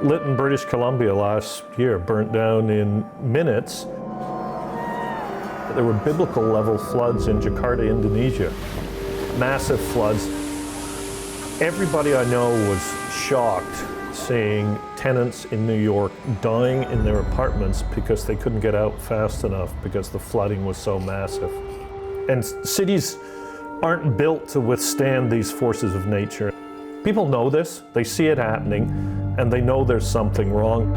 lit in British Columbia last year, burnt down in minutes. There were biblical level floods in Jakarta, Indonesia. Massive floods. Everybody I know was shocked seeing tenants in New York dying in their apartments because they couldn't get out fast enough because the flooding was so massive. And cities aren't built to withstand these forces of nature. People know this, they see it happening, and they know there's something wrong.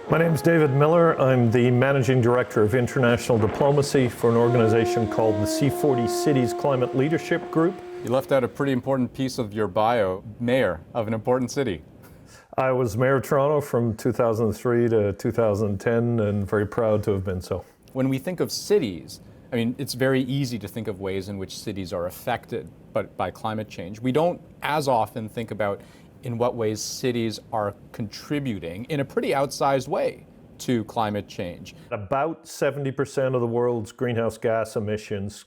My name is David Miller. I'm the Managing Director of International Diplomacy for an organization called the C40 Cities Climate Leadership Group. You left out a pretty important piece of your bio, mayor of an important city. I was Mayor of Toronto from 2003 to 2010 and very proud to have been so. When we think of cities, I mean, it's very easy to think of ways in which cities are affected by climate change. We don't as often think about in what ways cities are contributing in a pretty outsized way to climate change. About 70% of the world's greenhouse gas emissions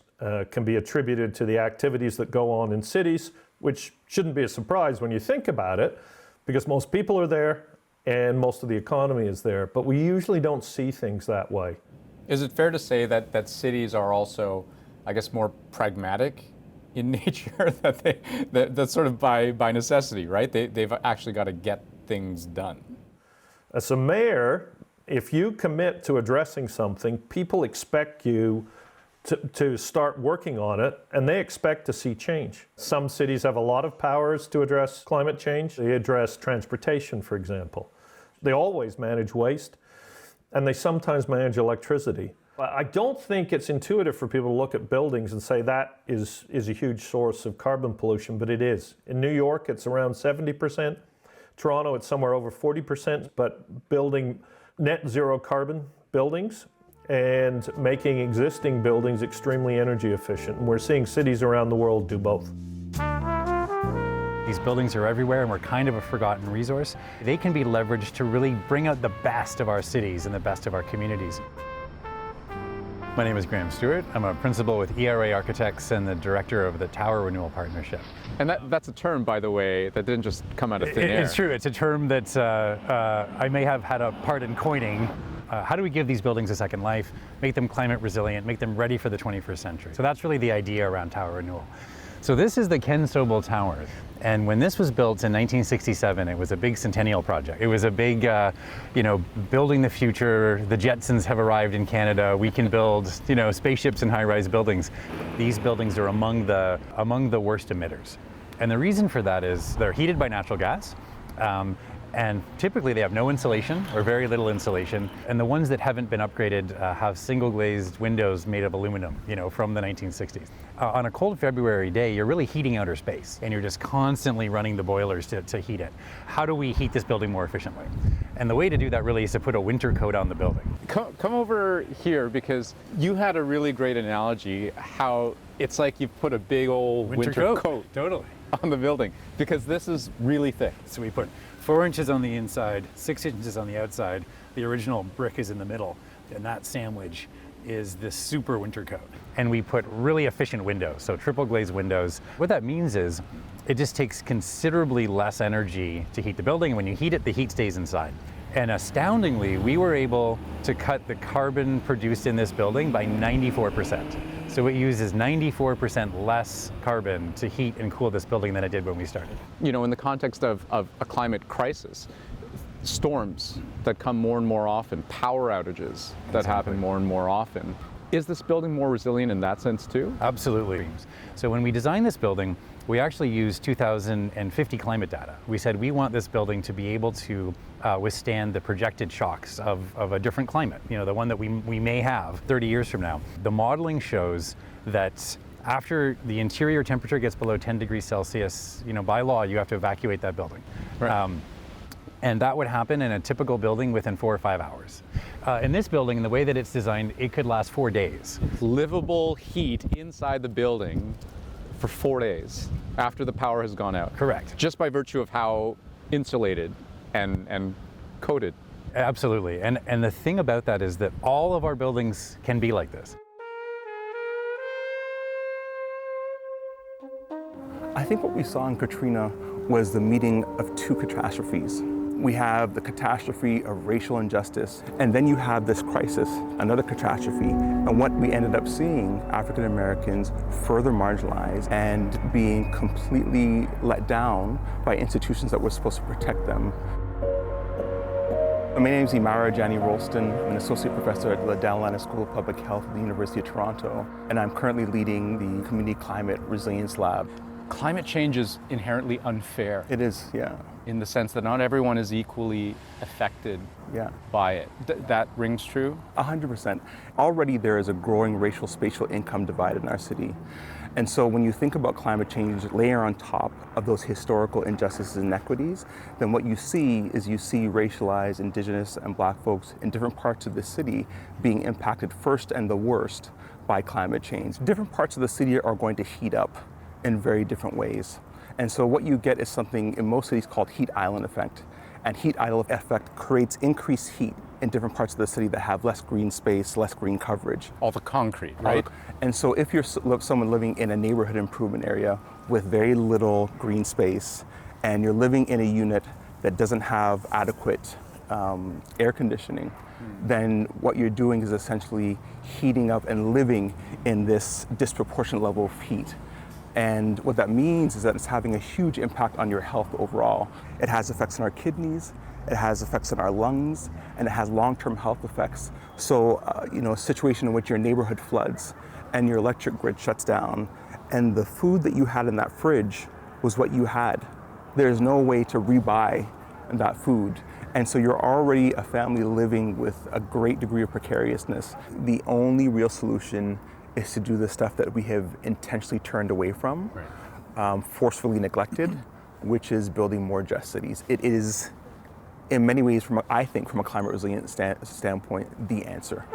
can be attributed to the activities that go on in cities, which shouldn't be a surprise when you think about it, because most people are there and most of the economy is there, but we usually don't see things that way. Is it fair to say that cities are also, I guess, more pragmatic in nature, that's sort of by necessity, right? They've actually got to get things done. As a mayor, if you commit to addressing something, people expect you to start working on it, and they expect to see change. Some cities have a lot of powers to address climate change. They address transportation, for example. They always manage waste, and they sometimes manage electricity. I don't think it's intuitive for people to look at buildings and say that is a huge source of carbon pollution, but it is. In New York, it's around 70%. Toronto, it's somewhere over 40%, but building net zero carbon buildings and making existing buildings extremely energy efficient. And we're seeing cities around the world do both. These buildings are everywhere and we're kind of a forgotten resource. They can be leveraged to really bring out the best of our cities and the best of our communities. My name is Stewart. I'm a principal with ERA Architects and the director of the Tower Renewal Partnership. And that's a term, by the way, that didn't just come out of thin air. It's true. It's a term that I may have had a part in coining. How do we give these buildings a second life, make them climate resilient, make them ready for the 21st century? So that's really the idea around tower renewal. So this is the Ken Sobel Tower. And when this was built in 1967, it was a big centennial project. It was a big, building the future. The Jetsons have arrived in Canada. We can build, spaceships and high-rise buildings. These buildings are among the worst emitters. And the reason for that is they're heated by natural gas. And typically they have no insulation or very little insulation. And the ones that haven't been upgraded have single glazed windows made of aluminum, from the 1960s. On a cold February day, you're really heating outer space and you're just constantly running the boilers to heat it. How do we heat this building more efficiently? And the way to do that really is to put a winter coat on the building. Come over here, because you had a really great analogy how it's like you've put a big old winter coat Totally. on the building, because this is really thick. So we put 4 inches on the inside, 6 inches on the outside. The original brick is in the middle, and that sandwich is this super winter coat. And we put really efficient windows, so triple glazed windows. What that means is it just takes considerably less energy to heat the building, and when you heat it, the heat stays inside. And astoundingly, we were able to cut the carbon produced in this building by 94%. So it uses 94% less carbon to heat and cool this building than it did when we started. In the context of a climate crisis, storms that come more and more often, power outages that happen more and more often. Is this building more resilient in that sense too? Absolutely. So when we designed this building, we actually used 2050 climate data. We said we want this building to be able to withstand the projected shocks of a different climate, the one that we may have 30 years from now. The modeling shows that after the interior temperature gets below 10 degrees Celsius, by law, you have to evacuate that building. Right. And that would happen in a typical building within 4 or 5 hours. In this building, the way that it's designed, it could last 4 days. Livable heat inside the building for 4 days after the power has gone out. Correct. Just by virtue of how insulated and coated. Absolutely. And the thing about that is that all of our buildings can be like this. I think what we saw in Katrina was the meeting of two catastrophes. We have the catastrophe of racial injustice, and then you have this crisis, another catastrophe. And what we ended up seeing, African Americans further marginalized and being completely let down by institutions that were supposed to protect them. My name is Imarajani Ralston. I'm an associate professor at the Dallana School of Public Health at the University of Toronto, and I'm currently leading the Community Climate Resilience Lab. Climate change is inherently unfair. It is, yeah. In the sense that not everyone is equally affected by it. That rings true? 100%. Already there is a growing racial spatial income divide in our city. And so when you think about climate change, layer on top of those historical injustices and inequities, then what you see is you see racialized Indigenous and Black folks in different parts of the city being impacted first and the worst by climate change. Different parts of the city are going to heat up in very different ways. And so what you get is something in most cities called heat island effect. And heat island effect creates increased heat in different parts of the city that have less green space, less green coverage. All the concrete, right? And so if you're someone living in a neighborhood improvement area with very little green space, and you're living in a unit that doesn't have adequate air conditioning, then what you're doing is essentially heating up and living in this disproportionate level of heat. And what that means is that it's having a huge impact on your health overall. It has effects on our kidneys, it has effects on our lungs, and it has long-term health effects. So, a situation in which your neighborhood floods and your electric grid shuts down, and the food that you had in that fridge was what you had. There's no way to rebuy that food. And so you're already a family living with a great degree of precariousness. The only real solution is to do the stuff that we have intentionally turned away from, forcefully neglected, which is building more just cities. It is, in many ways, I think, from a climate resilience standpoint, the answer.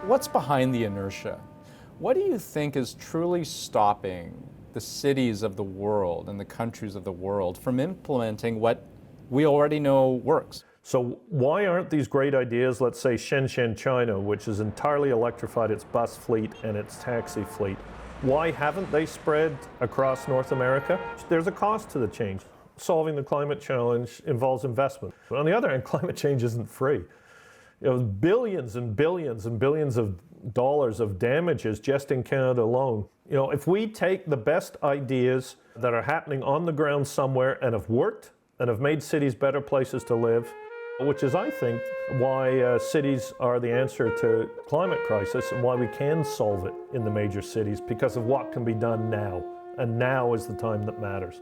What's behind the inertia? What do you think is truly stopping the cities of the world and the countries of the world from implementing what we already know works? So why aren't these great ideas, let's say Shenzhen, China, which has entirely electrified its bus fleet and its taxi fleet, why haven't they spread across North America? There's a cost to the change. Solving the climate challenge involves investment. But on the other hand, climate change isn't free. Billions and billions and billions of dollars of damages just in Canada alone. If we take the best ideas that are happening on the ground somewhere and have worked and have made cities better places to live, which is, I think, why cities are the answer to climate crisis and why we can solve it in the major cities, because of what can be done now. And now is the time that matters.